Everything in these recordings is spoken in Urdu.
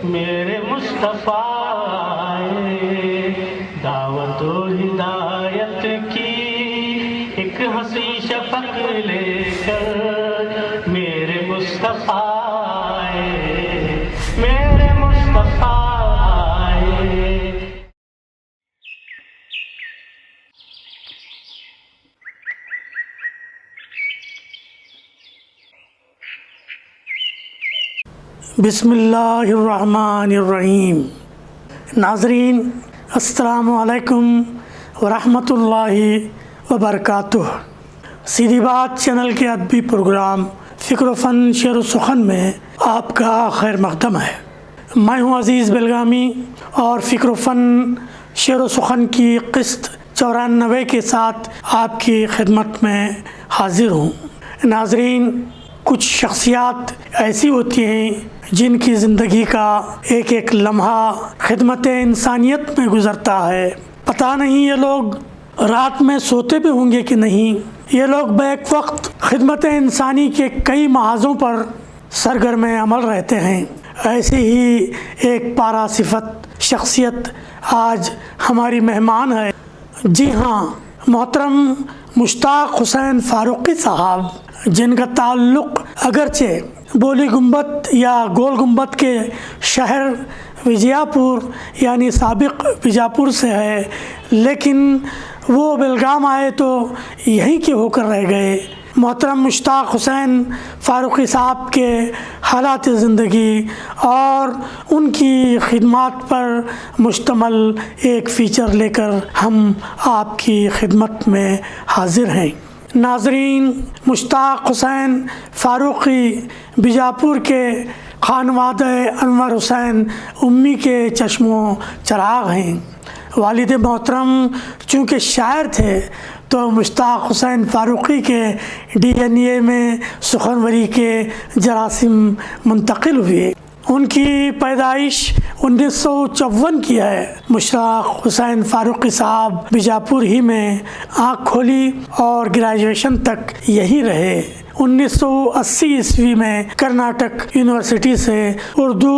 میرے مصطفیٰ آئے دعوت و ہدایت کی ایک ہنسی شفق لے کر، میرے مصطفیٰ آئے، میرے مصطفیٰ آئے۔ بسم اللہ الرحمن الرحیم۔ ناظرین السلام علیکم ورحمۃ اللہ وبرکاتہ۔ سیدھی بات چینل کے ادبی پروگرام فکر و فن شعر و سخن میں آپ کا خیر مقدم ہے۔ میں ہوں عزیز بلگامی اور فکر و فن شعر و سخن کی قسط 94 کے ساتھ آپ کی خدمت میں حاضر ہوں۔ ناظرین، کچھ شخصیات ایسی ہوتی ہیں جن کی زندگی کا ایک ایک لمحہ خدمت انسانیت میں گزرتا ہے۔ پتہ نہیں یہ لوگ رات میں سوتے بھی ہوں گے کہ نہیں۔ یہ لوگ بیک وقت خدمت انسانی کے کئی محاذوں پر سرگرم عمل رہتے ہیں۔ ایسی ہی ایک پارا صفت شخصیت آج ہماری مہمان ہے۔ جی ہاں، محترم مشتاق حسین فاروقی صاحب، جن کا تعلق اگرچہ بولی گنبد یا گول گنبد کے شہر وجیا پور یعنی سابق بیجاپور سے ہے، لیکن وہ بیلگام آئے تو یہیں کے ہو کر رہ گئے۔ محترم مشتاق حسین فاروقی صاحب کے حالات زندگی اور ان کی خدمات پر مشتمل ایک فیچر لے کر ہم آپ کی خدمت میں حاضر ہیں۔ ناظرین، مشتاق حسین فاروقی بیجاپور کے خانوادہ انور حسین امی کے چشم و چراغ ہیں۔ والد محترم چونکہ شاعر تھے تو مشتاق حسین فاروقی کے ڈی این اے میں سخنوری کے جراثیم منتقل ہوئے۔ ان کی پیدائش 1954 کی ہے۔ مشتاق حسین فاروقی صاحب بیجاپور ہی میں آنکھ کھولی اور گریجویشن تک یہی رہے۔ 1980 عیسوی میں کرناٹک یونیورسٹی سے اردو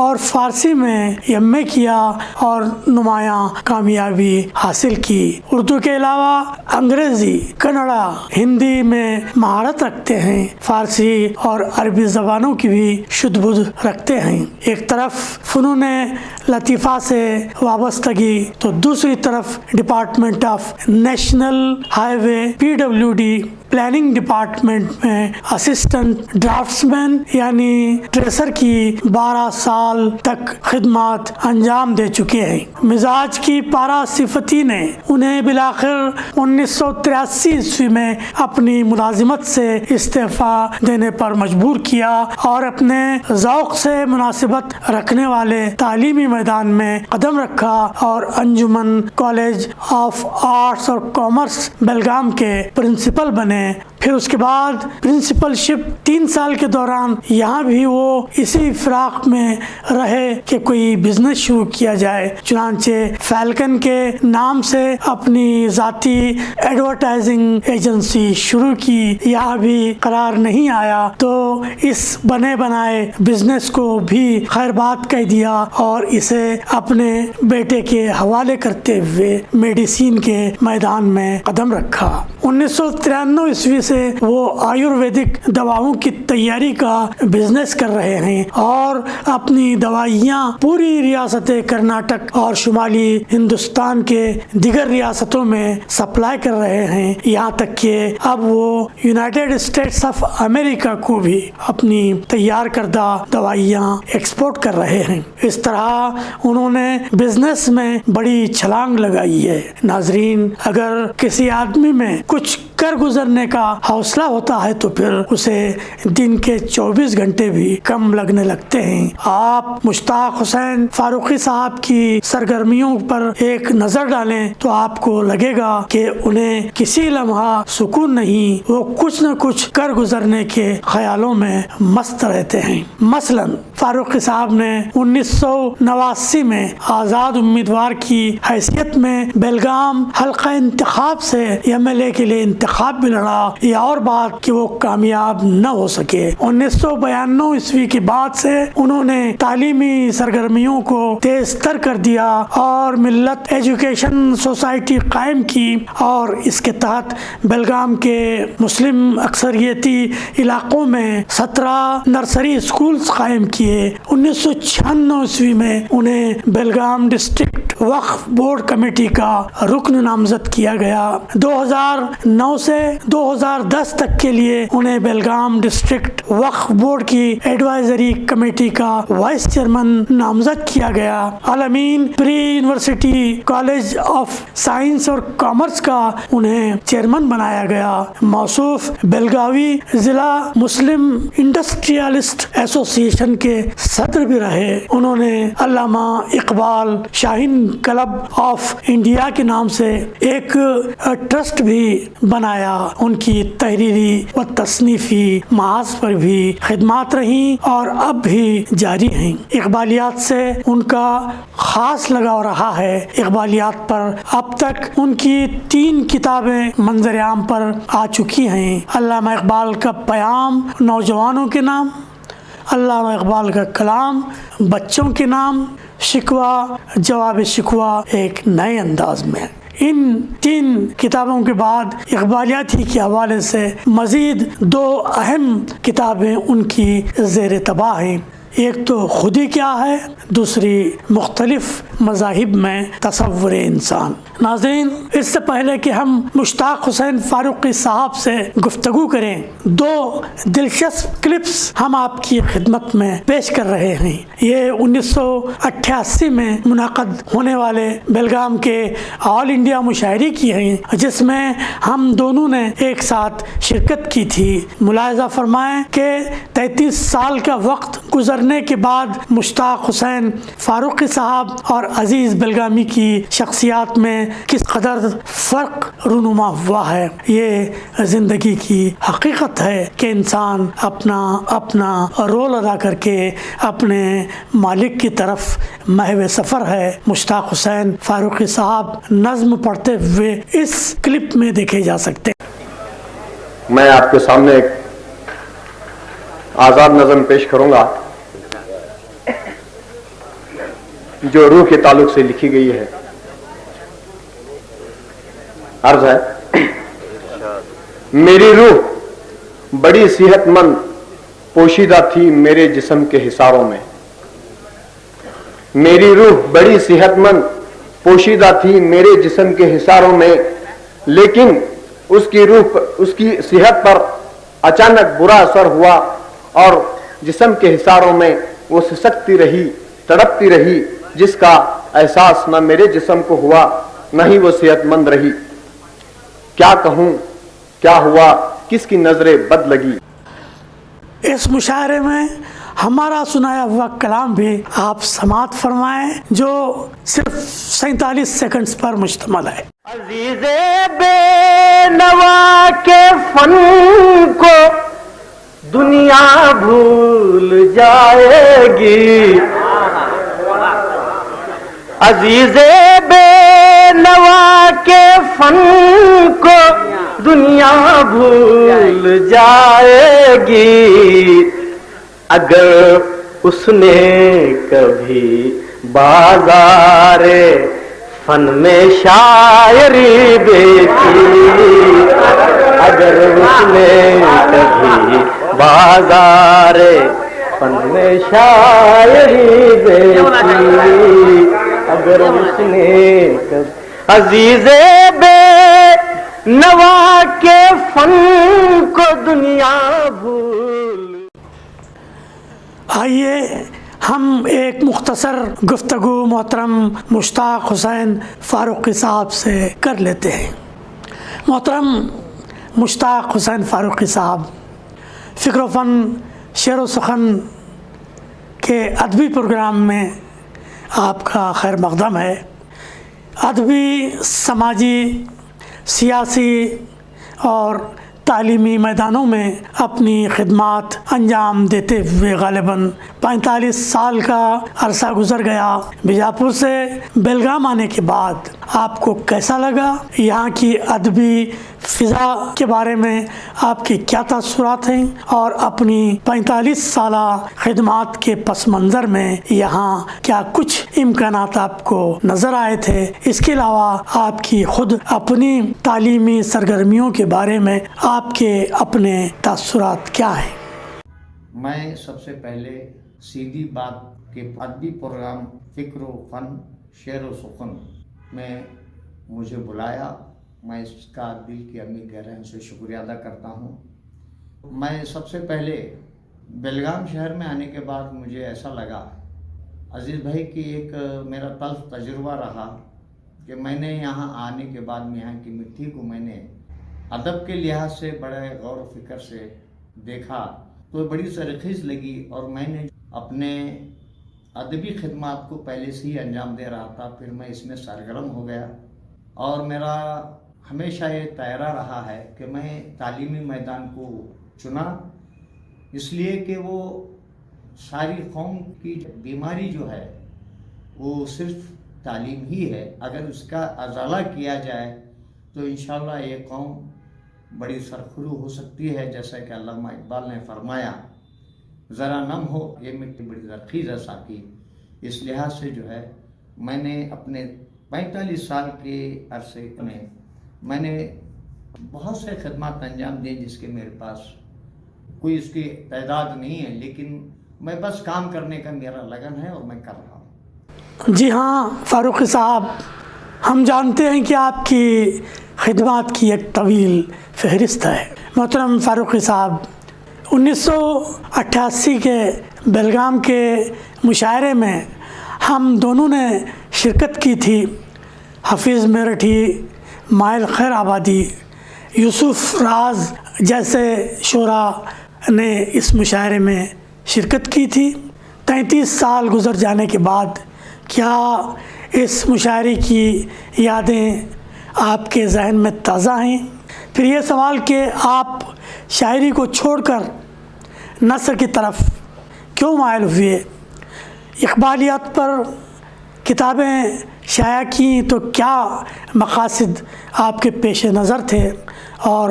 اور فارسی میں ایم اے کیا اور نمایاں کامیابی حاصل کی۔ اردو کے علاوہ انگریزی، کنڑا، ہندی میں مہارت رکھتے ہیں۔ فارسی اور عربی زبانوں کی بھی شدھ بدھ رکھتے ہیں۔ ایک طرف فنون لطیفہ سے وابستگی تو دوسری طرف department of national high way PWD planning department میں اسسٹنٹ ڈرافٹس مین یعنی ٹریسر کی 12 سال تک خدمات انجام دے چکے ہیں۔ مزاج کی پارا صفتی نے انہیں بالآخر 1983 عیسوی میں اپنی ملازمت سے استعفیٰ دینے پر مجبور کیا اور اپنے ذوق سے مناسبت رکھنے والے تعلیمی میدان میں قدم رکھا اور انجمن کالج آف آرٹس اور کامرس بیلگام کے پرنسپل بنے۔ پھر اس کے بعد پرنسپل شپ 3 سال کے دوران یہاں بھی وہ اسی فراق میں رہے کہ کوئی بزنس شروع کیا جائے۔ چنانچہ فیلکن کے نام سے اپنی ذاتی ایڈورٹائزنگ ایجنسی شروع کی۔ یہاں بھی قرار نہیں آیا تو اس بنے بنائے بزنس کو بھی خیر بات کہہ دیا اور اسے اپنے بیٹے کے حوالے کرتے ہوئے میڈیسین کے میدان میں قدم رکھا۔ 1993 عیسوی سے وہ آیورویدک دواؤں کی تیاری کا بزنس کر رہے ہیں اور اپنی دوائیاں پوری ریاست کرناٹک اور شمالی ہندوستان کے دیگر ریاستوں میں سپلائی کر رہے ہیں، یہاں تک کہ اب وہ یونائیٹڈ اسٹیٹس آف امریکہ کو بھی اپنی تیار کردہ دوائیاں ایکسپورٹ کر رہے ہیں۔ اس طرح انہوں نے بزنس میں بڑی چھلانگ لگائی ہے۔ ناظرین، اگر کسی آدمی میں کچھ کر گزرنے کا حوصلہ ہوتا ہے تو پھر اسے دن کے 24 گھنٹے بھی کم لگنے لگتے ہیں۔ آپ مشتاق حسین فاروقی صاحب کی سرگرمیوں پر ایک نظر ڈالیں تو آپ کو لگے گا کہ انہیں کسی لمحہ سکون نہیں، وہ کچھ نہ کچھ کر گزرنے کے خیالوں میں مست رہتے ہیں۔ مثلا فاروقی صاحب نے 1989 میں آزاد امیدوار کی حیثیت میں بیلگام حلقہ انتخاب سے MLA کے لیے انتخاب انتخاب بھی لڑا، یہ اور بات کہ وہ کامیاب نہ ہو سکے۔ 1992 عیسوی کے بعد سے انہوں نے تعلیمی سرگرمیوں کو تیز تر کر دیا اور ملت ایجوکیشن سوسائٹی قائم کی، اور اس کے تحت بیلگام کے مسلم اکثریتی علاقوں میں 17 نرسری اسکولز قائم کیے۔ 1996 عیسوی میں انہیں بیلگام ڈسٹرکٹ وقف بورڈ کمیٹی کا رکن نامزد کیا گیا۔ 2009 سے 2010 تک کے لیے انہیں بیلگام ڈسٹرکٹ وقف بورڈ کی ایڈوائزری کمیٹی کا وائس چیئرمین نامزد کیا گیا۔ الامین پری یونیورسٹی کالج آف سائنس اور کامرس کا انہیں چیئرمین بنایا گیا۔ موصوف بیلگاوی ضلع مسلم انڈسٹریالسٹ ایسوسی ایشن کے صدر بھی رہے۔ انہوں نے علامہ اقبال شاہین کلب آف انڈیا کے نام سے ایک ٹرسٹ بھی بنایا۔ ان کی تحریری و تصنیفی محاذ پر بھی خدمات رہیں اور اب بھی جاری ہیں۔ اقبالیات سے ان کا خاص لگاؤ رہا ہے۔ اقبالیات پر اب تک ان کی 3 کتابیں منظر عام پر آ چکی ہیں۔ علامہ اقبال کا پیام نوجوانوں کے نام، علامہ اقبال کا کلام بچوں کے نام، شکوہ جواب شکوہ ایک نئے انداز میں۔ ان 3 کتابوں کے بعد اقبالیات ہی کے حوالے سے مزید 2 اہم کتابیں ان کی زیر طبع ہیں۔ ایک تو خودی کیا ہے، دوسری مختلف مذاہب میں تصور انسان۔ ناظرین، اس سے پہلے کہ ہم مشتاق حسین فاروقی صاحب سے گفتگو کریں، 2 دلچسپ کلپس ہم آپ کی خدمت میں پیش کر رہے ہیں۔ یہ 1988 میں منعقد ہونے والے بیلگام کے آل انڈیا مشاعرے کی ہیں، جس میں ہم دونوں نے ایک ساتھ شرکت کی تھی۔ ملاحظہ فرمائیں کہ 33 سال کا وقت گزرنے کے بعد مشتاق حسین فاروقی صاحب اور عزیز بیلگامی کی شخصیات میں کس قدر فرق رونما ہوا ہے۔ یہ زندگی کی حقیقت ہے کہ انسان اپنا رول ادا کر کے اپنے مالک کی طرف محو سفر ہے۔ مشتاق حسین فاروقی صاحب نظم پڑھتے ہوئے اس کلپ میں دیکھے جا سکتے ہیں۔ میں آپ کے سامنے ایک آزاد نظم پیش کروں گا جو روح کے تعلق سے لکھی گئی ہے۔ عرض ہے، میری روح بڑی صحت مند پوشیدہ تھی میرے جسم کے حصاروں میں، میری روح بڑی صحت مند پوشیدہ تھی میرے جسم کے حصاروں میں، لیکن اس کی صحت پر اچانک برا اثر ہوا اور جسم کے حصاروں میں وہ سسکتی رہی، تڑپتی رہی، جس کا احساس نہ میرے جسم کو ہوا نہ ہی وہ صحت مند رہی۔ کیا کہوں، کیا ہوا، کس کی نظریں بد لگی۔ اس مشاعرے میں ہمارا سنایا ہوا کلام بھی آپ سماعت فرمائیں، جو صرف 47 سیکنڈز پر مشتمل ہے۔ عزیز بے نوا کے فن کو دنیا بھول جائے گی، عزیز بے نوا کے فن کو دنیا بھول جائے گی، اگر اس نے کبھی بازار فن میں شاعری بیچی، اگر اس نے کبھی بازار فن میں شاعری بیچی، اگر اس نے عزیز بے نوا کے فن کو دنیا بھول۔ آئیے ہم ایک مختصر گفتگو محترم مشتاق حسین فاروقی صاحب سے کر لیتے ہیں۔ محترم مشتاق حسین فاروقی صاحب، فکر و فن شعر و سخن کے ادبی پروگرام میں آپ کا خیر مقدم ہے۔ ادبی، سماجی، سیاسی اور تعلیمی میدانوں میں اپنی خدمات انجام دیتے ہوئے غالباً 45 سال کا عرصہ گزر گیا۔ بیجاپور سے بیلگام آنے کے بعد آپ کو کیسا لگا؟ یہاں کی ادبی فضا کے بارے میں آپ کے کیا تاثرات ہیں؟ اور اپنی 45 سالہ خدمات کے پس منظر میں یہاں کیا کچھ امکانات آپ کو نظر آئے تھے؟ اس کے علاوہ آپ کی خود اپنی تعلیمی سرگرمیوں کے بارے میں آپ کے اپنے تاثرات کیا ہیں؟ میں سب سے پہلے سیدھی بات کے ادبی پروگرام فکر و فن شعر و سخن میں مجھے بلایا، میں اس کا دل کی عمیق گہرائی سے شکریہ ادا کرتا ہوں۔ میں سب سے پہلے بیلگام شہر میں آنے کے بعد مجھے ایسا لگا عزیز بھائی کہ ایک میرا تلخ تجربہ رہا کہ میں نے یہاں آنے کے بعد میں یہاں کی مٹی کو میں نے ادب کے لحاظ سے بڑے غور و فکر سے دیکھا تو بڑی سرخیز لگی، اور میں نے اپنے ادبی خدمات کو پہلے سے ہی انجام دے رہا تھا، پھر میں اس میں سرگرم ہو گیا، اور میرا ہمیشہ یہ دائرہ رہا ہے کہ میں تعلیمی میدان کو چنا، اس لیے کہ وہ ساری قوم کی بیماری جو ہے وہ صرف تعلیم ہی ہے۔ اگر اس کا ازالہ کیا جائے تو انشاءاللہ یہ قوم بڑی سرخرو ہو سکتی ہے، جیسا کہ علامہ اقبال نے فرمایا ذرا نم ہو یہ مٹی بڑی زرخیز ہے ساقی۔ اس لحاظ سے جو ہے میں نے اپنے 45 سال کے عرصے میں نے بہت سے خدمات انجام دیں جس کے میرے پاس کوئی اس کی تعداد نہیں ہے، لیکن میں بس کام کرنے کا میرا لگن ہے اور میں کر رہا ہوں۔ جی ہاں فاروقی صاحب، ہم جانتے ہیں کہ آپ کی خدمات کی ایک طویل فہرست ہے۔ محترم فاروقی صاحب، 1988 کے بیلگام کے مشاعرے میں ہم دونوں نے شرکت کی تھی۔ حفیظ میرٹھی، مائل خیر آبادی، یوسف راز جیسے شعراء نے اس مشاعرے میں شرکت کی تھی۔ 33 سال گزر جانے کے بعد کیا اس مشاعرے کی یادیں آپ کے ذہن میں تازہ ہیں؟ پھر یہ سوال کہ آپ شاعری کو چھوڑ کر نثر کی طرف کیوں مائل ہوئے؟ اقبالیات پر کتابیں شائع کیں تو کیا مقاصد آپ کے پیش نظر تھے، اور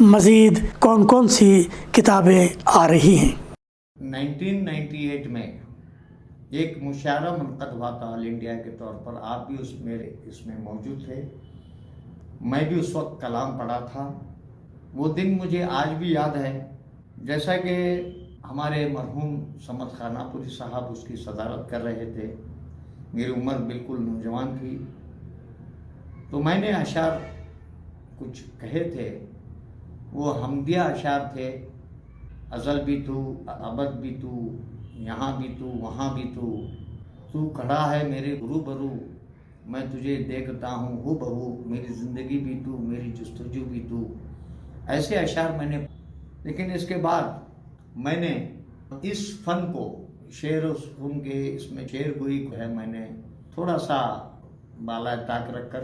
مزید کون کون سی کتابیں آ رہی ہیں؟ 1998 میں ایک مشاعرہ منعقد ہوا تھا آل انڈیا کے طور پر، آپ بھی اس میں موجود تھے، میں بھی اس وقت کلام پڑھا تھا۔ وہ دن مجھے آج بھی یاد ہے، جیسا کہ ہمارے مرحوم صمد خاناپوری صاحب اس کی صدارت کر رہے تھے، میری عمر بالکل نوجوان تھی، تو میں نے اشعار کچھ کہے تھے، وہ حمدیہ اشعار تھے، ازل بھی تو، ابد بھی تو، یہاں بھی تو، وہاں بھی تو کھڑا ہے میرے روبرو، میں تجھے دیکھتا ہوں ہو بہو، میری زندگی بھی تو، میری جستجو بھی تو، ایسے اشعار میں نے۔ لیکن اس کے بعد میں نے اس فن کو شعر و سخن کے اس میں شعر گوئی کو ہے میں نے تھوڑا سا بالائے طاق رکھ کر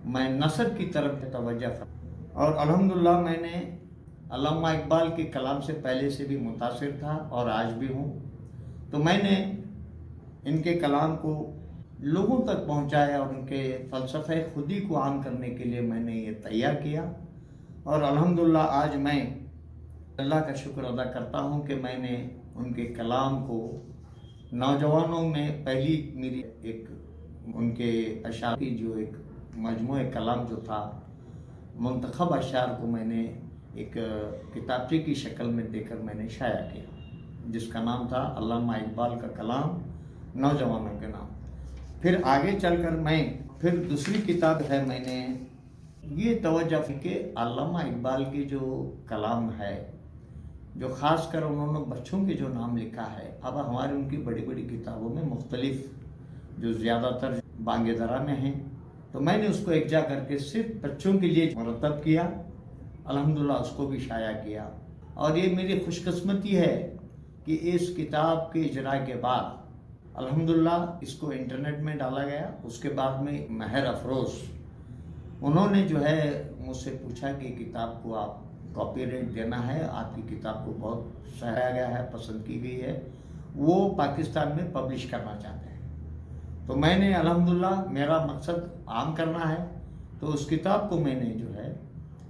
میں نثر کی طرف توجہ فرمائی، اور الحمدللہ میں نے علامہ اقبال کے کلام سے پہلے سے بھی متاثر تھا اور آج بھی ہوں، تو میں نے ان کے کلام کو لوگوں تک پہنچایا اور ان کے فلسفہ خودی کو عام کرنے کے لیے میں نے یہ تیار کیا، اور الحمدللہ آج میں اللہ کا شکر ادا کرتا ہوں کہ میں نے ان کے کلام کو نوجوانوں میں پہلی میری ایک ان کے اشعار کی جو ایک مجموعہ کلام جو تھا، منتخب اشعار کو میں نے ایک کتابچے کی شکل میں دے کر میں نے شائع کیا، جس کا نام تھا علامہ اقبال کا کلام نوجوانوں کے نام۔ پھر آگے چل کر میں پھر دوسری کتاب ہے، میں نے یہ توجہ کہ علامہ اقبال کی جو کلام ہے، جو خاص کر انہوں نے بچوں کے جو نام لکھا ہے، اب ہماری ان کی بڑی بڑی کتابوں میں مختلف جو زیادہ تر بانگ درا میں ہیں، تو میں نے اس کو ایک جا کر کے صرف بچوں کے لیے مرتب کیا، الحمدللہ اس کو بھی شائع کیا، اور یہ میری خوش قسمتی ہے کہ اس کتاب کے اجراء کے بعد الحمدللہ اس کو انٹرنیٹ میں ڈالا گیا۔ اس کے بعد میں مہر افروز انہوں نے جو ہے مجھ سے پوچھا کہ کتاب کو آپ کاپی رائٹ دینا ہے، آپ کی کتاب کو بہت سراہا گیا ہے، پسند کی گئی ہے، وہ پاکستان میں پبلش کرنا چاہتے ہیں۔ تو میں نے الحمدللہ میرا مقصد عام کرنا ہے، تو اس کتاب کو میں نے جو ہے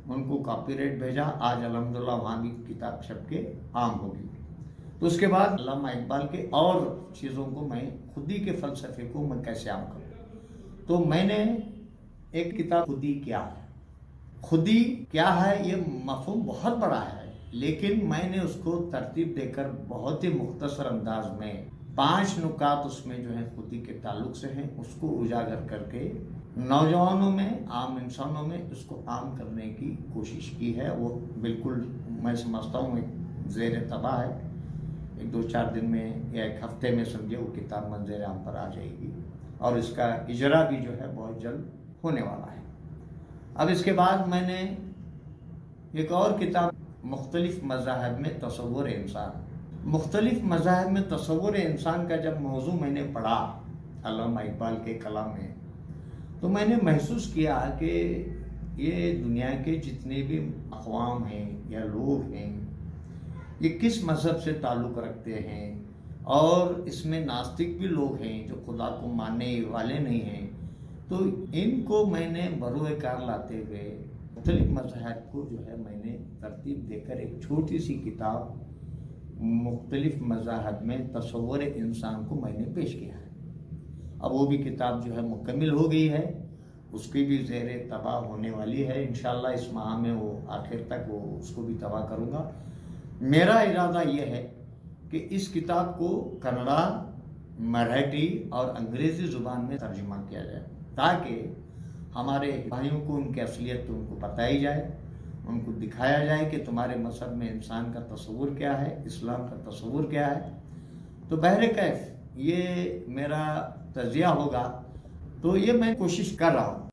ان کو کاپی رائٹ بھیجا۔ آج الحمدللہ وہاں بھی کتاب چھپ کے عام ہوگی۔ تو اس کے بعد علامہ اقبال کے اور چیزوں کو میں خودی کے فلسفے کو میں کیسے عام کروں، تو میں نے ایک کتاب خودی کیا ہے۔ خودی کیا ہے یہ مفہوم بہت بڑا ہے، لیکن میں نے اس کو ترتیب دے کر بہت ہی مختصر انداز میں 5 نکات اس میں جو ہیں خودی کے تعلق سے ہیں، اس کو اجاگر کر کے نوجوانوں میں، عام انسانوں میں اس کو عام کرنے کی کوشش کی ہے۔ وہ بالکل میں سمجھتا ہوں ایک زیر طبع ہے، 2-4 دن میں یا 1 ہفتے میں سمجھے وہ کتاب منظر عام پر آ جائے گی، اور اس کا اجرا بھی جو ہے بہت جلد ہونے والا ہے۔ اب اس کے بعد میں نے ایک اور کتاب مختلف مذاہب میں تصور انسان، مختلف مذاہب میں تصور انسان کا جب موضوع میں نے پڑھا علامہ اقبال کے کلام میں، تو میں نے محسوس کیا کہ یہ دنیا کے جتنے بھی اقوام ہیں یا لوگ ہیں، یہ کس مذہب سے تعلق رکھتے ہیں، اور اس میں ناستک بھی لوگ ہیں جو خدا کو ماننے والے نہیں ہیں۔ تو ان کو میں نے بروئے کار لاتے ہوئے مختلف مذاہب کو جو ہے میں نے ترتیب دے کر ایک چھوٹی سی کتاب مختلف مذاہب میں تصور انسان کو میں نے پیش کیا ہے۔ اب وہ بھی کتاب جو ہے مکمل ہو گئی ہے، اس کی بھی زیر طبع ہونے والی ہے، انشاءاللہ اس ماہ میں وہ آخر تک وہ اس کو بھی طبع کروں گا۔ میرا ارادہ یہ ہے کہ اس کتاب کو کنڑا، مراٹھی اور انگریزی زبان میں ترجمہ کیا جائے، تاکہ ہمارے بھائیوں کو ان کی اصلیت ان کو بتائی جائے، ان کو دکھایا جائے کہ تمہارے مذہب میں انسان کا تصور کیا ہے، اسلام کا تصور کیا ہے۔ تو بہرکیف یہ میرا تجزیہ ہوگا، تو یہ میں کوشش کر رہا ہوں۔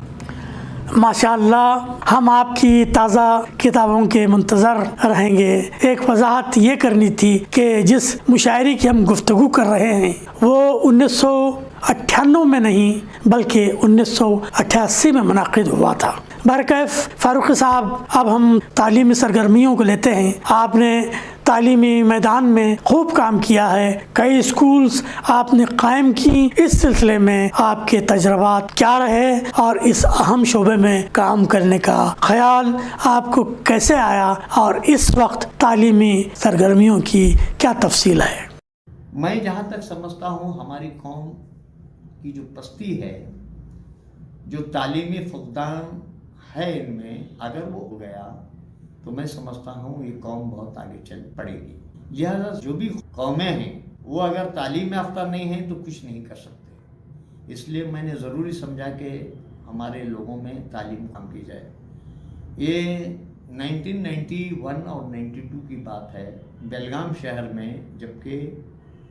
ماشاءاللہ، ہم آپ کی تازہ کتابوں کے منتظر رہیں گے۔ ایک وضاحت یہ کرنی تھی کہ جس مشاعرے کی ہم گفتگو کر رہے ہیں وہ 1998 میں نہیں بلکہ 1988 میں منعقد ہوا تھا۔ بہرکیف فاروق صاحب، اب ہم تعلیمی سرگرمیوں کو لیتے ہیں۔ آپ نے تعلیمی میدان میں خوب کام کیا ہے، کئی اسکولز آپ نے قائم کی۔ اس سلسلے میں آپ کے تجربات کیا رہے اور اس اہم شعبے میں کام کرنے کا خیال آپ کو کیسے آیا، اور اس وقت تعلیمی سرگرمیوں کی کیا تفصیل ہے؟ میں جہاں تک سمجھتا ہوں ہماری قوم کی جو پستی ہے، جو تعلیمی فقدان ہے ان میں، اگر وہ ہو گیا تو میں سمجھتا ہوں یہ قوم بہت آگے چل پڑے گی۔ لہٰذا جو بھی قومیں ہیں وہ اگر تعلیم یافتہ نہیں ہیں تو کچھ نہیں کر سکتے، اس لیے میں نے ضروری سمجھا کہ ہمارے لوگوں میں تعلیم کام کی جائے۔ یہ 1991 اور 92 کی بات ہے، بیلگام شہر میں، جبکہ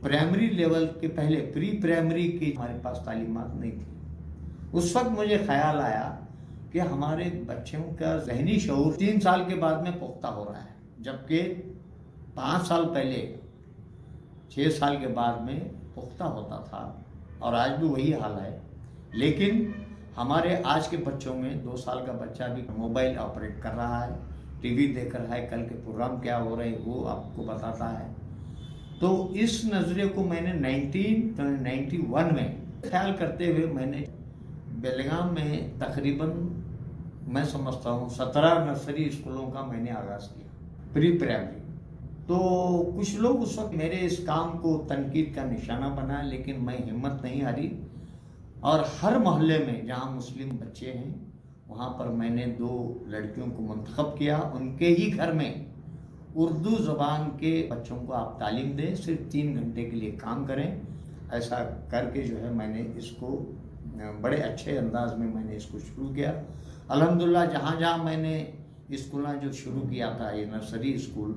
پرائمری لیول کے پہلے پری پرائمری کی ہمارے پاس تعلیمات نہیں تھی۔ اس وقت مجھے خیال آیا کہ ہمارے بچوں کا ذہنی شعور 3 سال کے بعد میں پختہ ہو رہا ہے، جبکہ 5 سال پہلے 6 سال کے بعد میں پختہ ہوتا تھا، اور آج بھی وہی حال ہے۔ لیکن ہمارے آج کے بچوں میں 2 سال کا بچہ بھی موبائل آپریٹ کر رہا ہے، ٹی وی دیکھ رہا ہے، کل کے پروگرام کیا ہو رہے ہیں وہ آپ کو بتاتا ہے۔ تو اس نظریے کو میں نے 1991 میں خیال کرتے ہوئے میں نے بیلگام میں تقریباً میں سمجھتا ہوں 17 نرسری اسکولوں کا میں نے آغاز کیا، پری پرائمری۔ تو کچھ لوگ اس وقت میرے اس کام کو تنقید کا نشانہ بنا، لیکن میں ہمت نہیں ہاری، اور ہر محلے میں جہاں مسلم بچے ہیں وہاں پر میں نے 2 لڑکیوں کو منتخب کیا، ان کے ہی گھر میں اردو زبان کے بچوں کو آپ تعلیم دیں، صرف 3 گھنٹے کے لیے کام کریں۔ ایسا کر کے جو ہے میں نے اس کو بڑے اچھے انداز میں میں نے اس کو شروع کیا۔ الحمدللہ جہاں جہاں میں نے اسکولیں جو شروع کیا تھا، یہ نرسری اسکول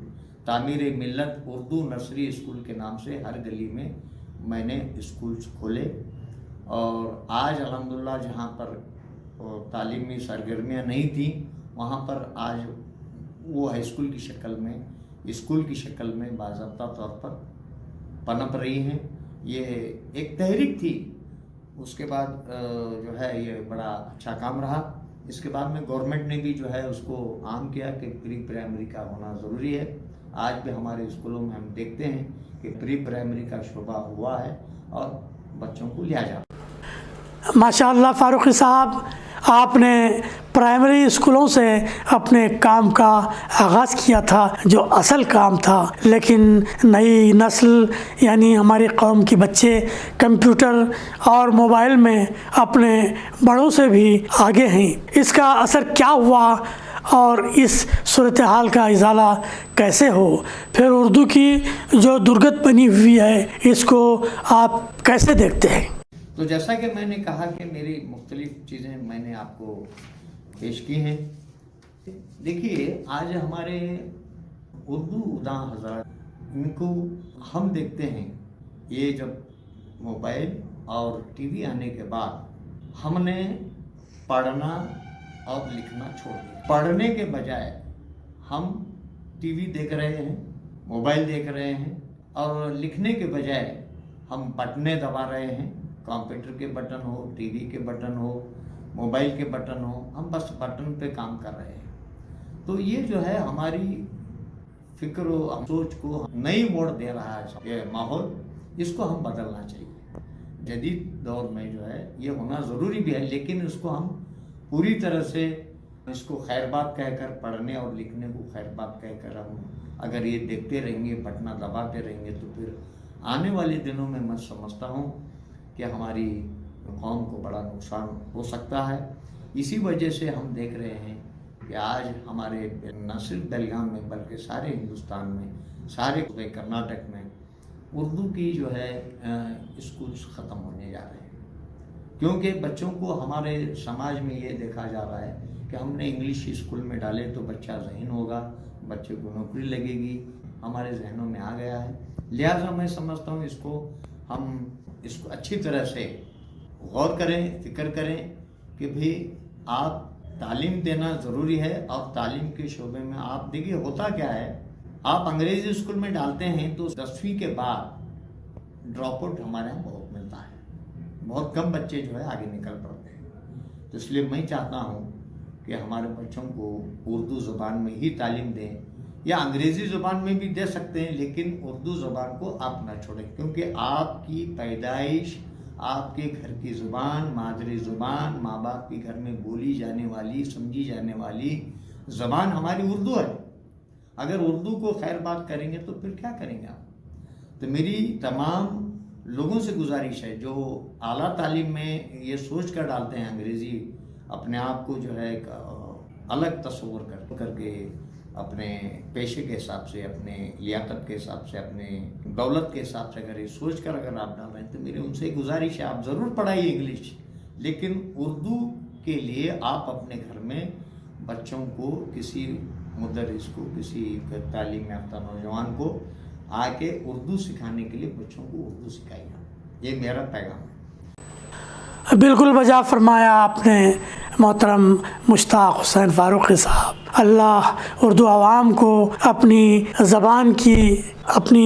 تعمیر ملت اردو نرسری اسکول کے نام سے ہر گلی میں نے اسکولز کھولے، اور آج الحمدللہ جہاں پر تعلیمی سرگرمیاں نہیں تھیں وہاں پر آج وہ ہائی اسکول کی شکل میں، اسکول کی شکل میں باضابطہ طور پر پنپ رہی ہیں۔ یہ ایک تحریک تھی، اس کے بعد جو ہے یہ بڑا اچھا کام رہا۔ اس کے بعد میں گورنمنٹ نے بھی جو ہے اس کو عام کیا کہ پری پرائمری کا ہونا ضروری ہے. آج بھی ہمارے اسکولوں میں ہم دیکھتے ہیں کہ پری پرائمری کا شعبہ ہوا ہے اور بچوں کو لیا جاتا ہے. ماشاء اللہ فاروقی صاحب، آپ نے پرائمری اسکولوں سے اپنے کام کا آغاز کیا تھا جو اصل کام تھا، لیکن نئی نسل یعنی ہماری قوم کے بچے کمپیوٹر اور موبائل میں اپنے بڑوں سے بھی آگے ہیں. اس کا اثر کیا ہوا اور اس صورتحال کا ازالہ کیسے ہو؟ پھر اردو کی جو درگت بنی ہوئی ہے اس کو آپ کیسے دیکھتے ہیں؟ تو جیسا کہ میں نے کہا کہ میری مختلف چیزیں میں نے آپ کو پیش کی ہیں. دیکھیے آج ہمارے اردو داں حضرات، ان کو ہم دیکھتے ہیں یہ جب موبائل اور ٹی وی آنے کے بعد ہم نے پڑھنا اور لکھنا چھوڑ دیا. پڑھنے کے بجائے ہم ٹی وی دیکھ رہے ہیں، موبائل دیکھ رہے ہیں، اور لکھنے کے بجائے ہم بٹنیں دبا رہے ہیں. کمپیوٹر کے بٹن ہو، ٹی وی کے بٹن ہو، موبائل کے بٹن ہو، ہم بس بٹن پہ کام کر رہے ہیں. تو یہ جو ہے ہماری فکر و سوچ کو نئی موڑ دے رہا ہے یہ ماحول. اس کو ہم بدلنا چاہیے. جدید دور میں جو ہے یہ ہونا ضروری بھی ہے، لیکن اس کو ہم پوری طرح سے اس کو خیر بات کہہ کر، پڑھنے اور لکھنے کو خیر بات کہہ کر ہم اگر یہ دیکھتے رہیں گے، بٹنا دباتے رہیں گے، تو پھر آنے والے دنوں میں میں سمجھتا ہوں کہ ہماری قوم کو بڑا نقصان ہو سکتا ہے. اسی وجہ سے ہم دیکھ رہے ہیں کہ آج ہمارے نہ صرف بیلگام میں بلکہ سارے ہندوستان میں، سارے کرناٹک میں اردو کی جو ہے اسکولس ختم ہونے جا رہے ہیں. کیونکہ بچوں کو ہمارے سماج میں یہ دیکھا جا رہا ہے کہ ہم نے انگلش اسکول میں ڈالے تو بچہ ذہین ہوگا، بچے کو نوکری لگے گی، ہمارے ذہنوں میں آ گیا ہے. لہٰذا میں سمجھتا ہوں ہم اس کو اچھی طرح سے غور کریں، فکر کریں کہ بھی آپ تعلیم دینا ضروری ہے. اور تعلیم کے شعبے میں آپ دیکھیے ہوتا کیا ہے، آپ انگریزی اسکول میں ڈالتے ہیں تو 10ویں کے بعد ڈراپ آؤٹ ہمارے یہاں بہت ملتا ہے. بہت کم بچے جو ہے آگے نکل پڑتے ہیں. تو اس لیے میں چاہتا ہوں کہ ہمارے بچوں کو اردو زبان میں ہی تعلیم دیں، یا انگریزی زبان میں بھی دے سکتے ہیں، لیکن اردو زبان کو آپ نہ چھوڑیں. کیونکہ آپ کی پیدائش، آپ کے گھر کی زبان، مادری زبان، ماں باپ کے گھر میں بولی جانے والی، سمجھی جانے والی زبان ہماری اردو ہے. اگر اردو کو خیر بات کریں گے تو پھر کیا کریں گے آپ؟ تو میری تمام لوگوں سے گزارش ہے جو اعلیٰ تعلیم میں یہ سوچ کر ڈالتے ہیں انگریزی، اپنے آپ کو جو ہے ایک الگ تصور کر کے اپنے پیشے کے حساب سے، اپنے لیاقت کے حساب سے، اپنے دولت کے حساب سے اگر یہ سوچ کر اگر آپ ڈال رہے ہیں تو میری ان سے گزارش ہے آپ ضرور پڑھائیے انگلش، لیکن اردو کے لیے آپ اپنے گھر میں بچوں کو، کسی مدرس کو، کسی تعلیم یافتہ نوجوان کو آ کے اردو سکھانے کے لیے بچوں کو اردو سکھائیے. یہ میرا پیغام ہے. بالکل بجا فرمایا آپ نے محترم مشتاق حسین فاروقی صاحب. اللہ اردو عوام کو اپنی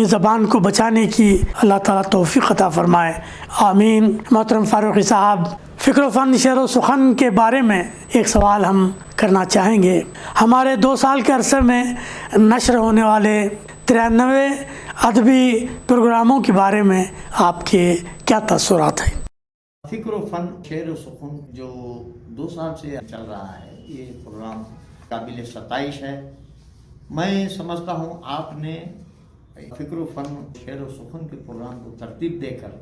زبان کو بچانے کی اللہ تعالیٰ توفیق عطا فرمائے. آمین. محترم فاروقی صاحب، فکر و فن، شعر و سخن کے بارے میں ایک سوال ہم کرنا چاہیں گے. ہمارے 2 سال کے عرصے میں نشر ہونے والے 93 ادبی پروگراموں کے بارے میں آپ کے کیا تاثرات ہیں؟ فکر و فن، شعر و سخن جو 2 سال سے چل رہا ہے، یہ پروگرام قابل ستائش ہے. میں سمجھتا ہوں آپ نے فکر و فن، شعر و سخن کے پروگرام کو ترتیب دے کر،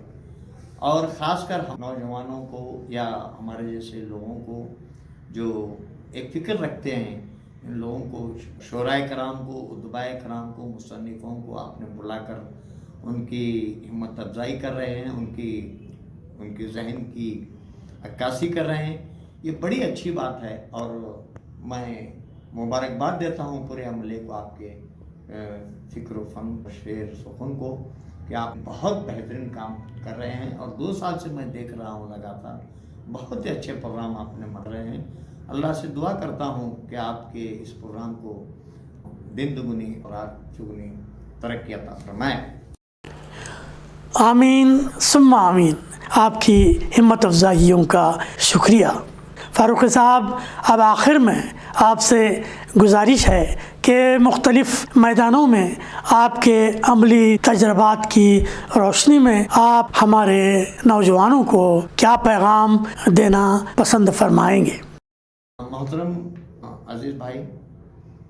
اور خاص کر ہم نوجوانوں کو یا ہمارے جیسے لوگوں کو جو ایک فکر رکھتے ہیں، ان لوگوں کو، شعراء کرام کو، ادباء کرام کو، مصنفوں کو آپ نے بلا کر ان کی ہمت افزائی کر رہے ہیں، ان کے ذہن کی عکاسی کر رہے ہیں. یہ بڑی اچھی بات ہے اور میں مبارکباد دیتا ہوں پورے عملے کو، آپ کے فکر و فن، شعر سخن کو، کہ آپ بہت بہترین کام کر رہے ہیں. اور 2 سال سے میں دیکھ رہا ہوں لگاتار بہت ہی اچھے پروگرام آپ نے مر رہے ہیں. اللہ سے دعا کرتا ہوں کہ آپ کے اس پروگرام کو دن دگنی اور رات چگنی ترقی عطا فرمائے. آمین ثم آمین. آپ کی ہمت افزائیوں کا شکریہ. فاروقی صاحب، اب آخر میں آپ سے گزارش ہے کہ مختلف میدانوں میں آپ کے عملی تجربات کی روشنی میں آپ ہمارے نوجوانوں کو کیا پیغام دینا پسند فرمائیں گے؟ محترم عزیز بھائی،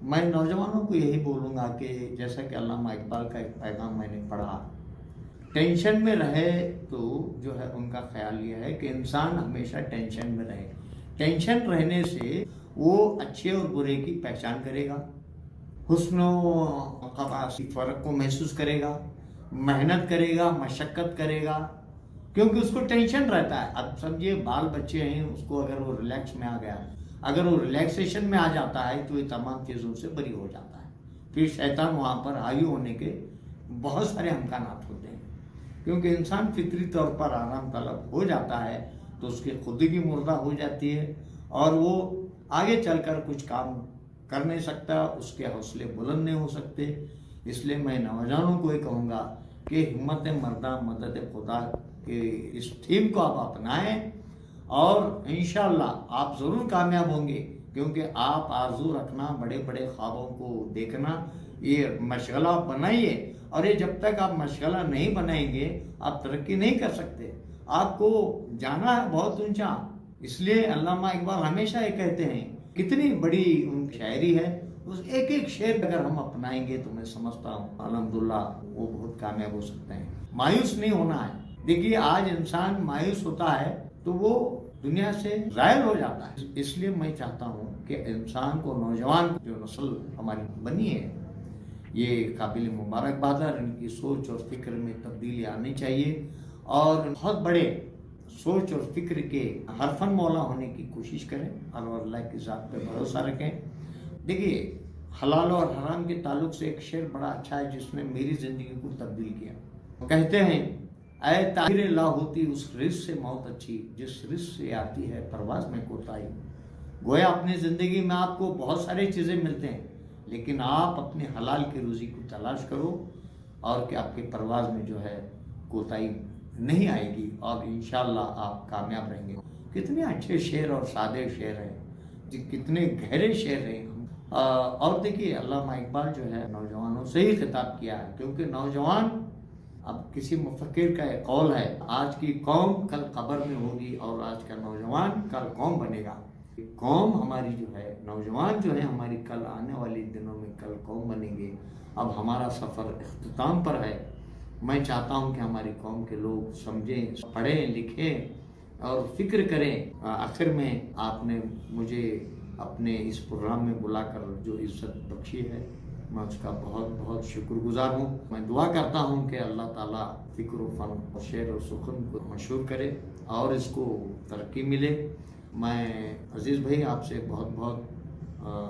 میں نوجوانوں کو یہی بولوں گا کہ جیسا کہ علامہ اقبال کا ایک پیغام میں نے پڑھا، ٹینشن میں رہے تو جو ہے ان کا خیال یہ ہے کہ انسان ہمیشہ ٹینشن میں رہے. ٹینشن رہنے سے وہ اچھے اور برے کی پہچان کرے گا، حسن و قباح کی فرق کو محسوس کرے گا، محنت کرے گا، مشقت کرے گا، کیونکہ اس کو ٹینشن رہتا ہے. اب سمجھیے بال بچے ہیں، اس کو اگر وہ ریلیکس میں آ گیا، اگر وہ ریلیکسیشن میں آ جاتا ہے تو یہ تمام چیزوں سے بری ہو جاتا ہے. پھر شیطان وہاں پر حاوی ہونے کے بہت سارے امکانات ہوتے ہیں، کیونکہ انسان فطری طور پر آرام طلب ہو جاتا ہے تو اس کی خودی مردہ ہو جاتی ہے اور وہ آگے چل کر کچھ کام کر نہیں سکتا، اس کے حوصلے بلند نہیں ہو سکتے. اس لیے میں نوجوانوں کو یہ کہوں گا کہ ہمت مردہ مدد خدا کے اس تھیم کو آپ اپنائیں اور انشاءاللہ آپ ضرور کامیاب ہوں گے، کیونکہ آپ آرزو رکھنا، بڑے بڑے خوابوں کو دیکھنا، یہ مشغلہ بنائیے. اور یہ جب تک آپ مشغلہ نہیں بنائیں گے آپ ترقی نہیں کر سکتے. آپ کو جانا ہے بہت اونچا. اس لیے علامہ اقبال ہمیشہ یہ کہتے ہیں، کتنی بڑی ان کی شاعری ہے، اس ایک ایک شعر اگر ہم اپنائیں گے تو میں سمجھتا ہوں الحمدللہ وہ بہت کامیاب ہو سکتے ہیں. مایوس نہیں ہونا ہے. دیکھیے آج انسان مایوس ہوتا ہے تو وہ دنیا سے زائل ہو جاتا ہے. اس لیے میں چاہتا ہوں کہ انسان کو، نوجوان جو نسل ہماری بنی ہے، یہ قابل مبارکباد ہے. ان کی سوچ اور فکر میں تبدیلی آنی چاہیے اور بہت بڑے سوچ اور فکر کے حرفن مولا ہونے کی کوشش کریں اور اللہ کی ذات پہ بھروسہ رکھیں. دیکھیے حلال اور حرام کے تعلق سے ایک شعر بڑا اچھا ہے جس نے میری زندگی کو تبدیل کیا. کہتے ہیں، اے طاہر لا ہوتی اس رزق سے موت اچھی، جس رزق سے آتی ہے پرواز میں کوتاہی. گویا اپنی زندگی میں آپ کو بہت ساری چیزیں ملتے ہیں، لیکن آپ اپنے حلال کی روزی کو تلاش کرو اور کہ آپ کی پرواز میں جو ہے کوتاہی نہیں آئے گی اور انشاءاللہ آپ کامیاب رہیں گے. کتنے اچھے شعر اور سادے شعر ہیں، کتنے گہرے شعر ہیں. اور دیکھیے علامہ اقبال جو ہے نوجوانوں سے ہی خطاب کیا ہے، کیونکہ نوجوان، اب کسی مفکر کا ایک قول ہے، آج کی قوم کل قبر میں ہوگی اور آج کا نوجوان کل قوم بنے گا. قوم ہماری جو ہے، نوجوان جو ہے ہماری کل آنے والی دنوں میں کل قوم بنیں گے. اب ہمارا سفر اختتام پر ہے. میں چاہتا ہوں کہ ہماری قوم کے لوگ سمجھیں، پڑھیں، لکھیں اور فکر کریں. آخر میں آپ نے مجھے اپنے اس پروگرام میں بلا کر جو عزت بخشی ہے، میں اس کا بہت بہت شکر گزار ہوں. میں دعا کرتا ہوں کہ اللہ تعالیٰ فکر و فن اور شعر و سخن کو مشہور کرے اور اس کو ترقی ملے. میں عزیز بھائی آپ سے بہت بہت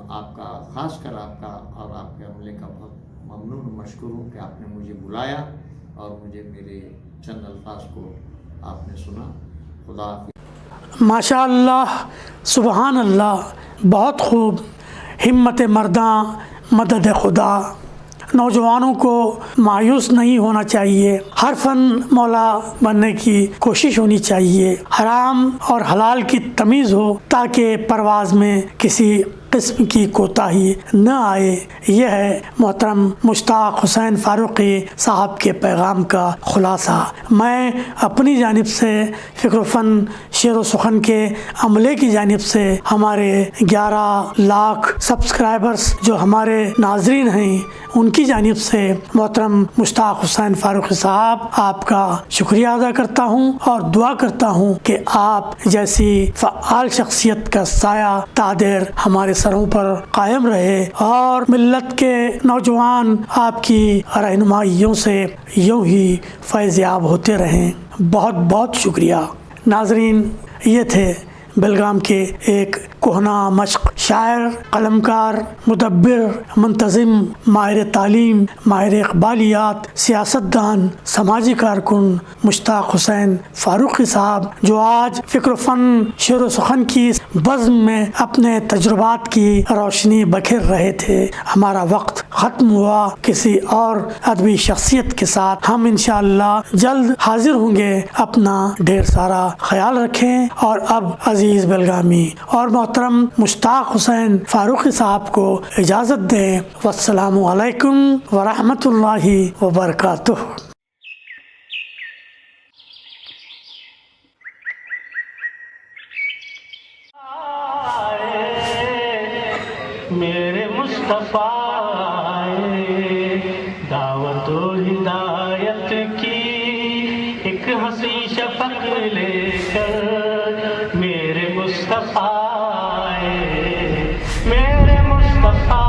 آپ کا، خاص کر آپ کا اور آپ کے عملے کا بہت ممنون و مشکور ہوں کہ آپ نے مجھے بلایا اور مجھے میرے چند الفاظ کو آپ نے سنا. خدا حافظ. ماشاء اللہ، سبحان اللہ، بہت خوب. ہمت مرداں مدد خدا. نوجوانوں کو مایوس نہیں ہونا چاہیے، ہر فن مولا بننے کی کوشش ہونی چاہیے، حرام اور حلال کی تمیز ہو تاکہ پرواز میں کسی قسم کی کوتاہی نہ آئے. یہ ہے محترم مشتاق حسین فاروقی صاحب کے پیغام کا خلاصہ. میں اپنی جانب سے فکر و فن شعر و سخن کے عملے کی جانب سے ہمارے 11 لاکھ سبسکرائبرز جو ہمارے ناظرین ہیں ان کی جانب سے محترم مشتاق حسین فاروقی صاحب آپ کا شکریہ ادا کرتا ہوں اور دعا کرتا ہوں کہ آپ جیسی فعال شخصیت کا سایہ تادیر ہمارے سروں پر قائم رہے اور ملت کے نوجوان آپ کی رہنمائیوں سے یوں ہی فیض یاب ہوتے رہیں. بہت بہت شکریہ. ناظرین، یہ تھے بیلگام کے ایک کہنا مشق شاعر، قلمکار، مدبر، منتظم، ماہر تعلیم، ماہر اقبالیات، سیاستدان، سماجی کارکن مشتاق حسین فاروقی صاحب، جو آج فکر و فن شعر و سخن کی بزم میں اپنے تجربات کی روشنی بکھیر رہے تھے. ہمارا وقت ختم ہوا۔ کسی اور ادبی شخصیت کے ساتھ ہم انشاءاللہ جلد حاضر ہوں گے۔ اپنا ڈھیر سارا خیال رکھیں، اور اب عزیز بلگامی اور محترم مشتاق حسین فاروقی صاحب کو اجازت دیں۔ والسلام علیکم ورحمۃ اللہ وبرکاتہ۔ میرے مصطفیٰ دعوت و ہدایت کی ایک ہنسی شفق لے کر، میرے مصطفیٰ میرے مصطفیٰ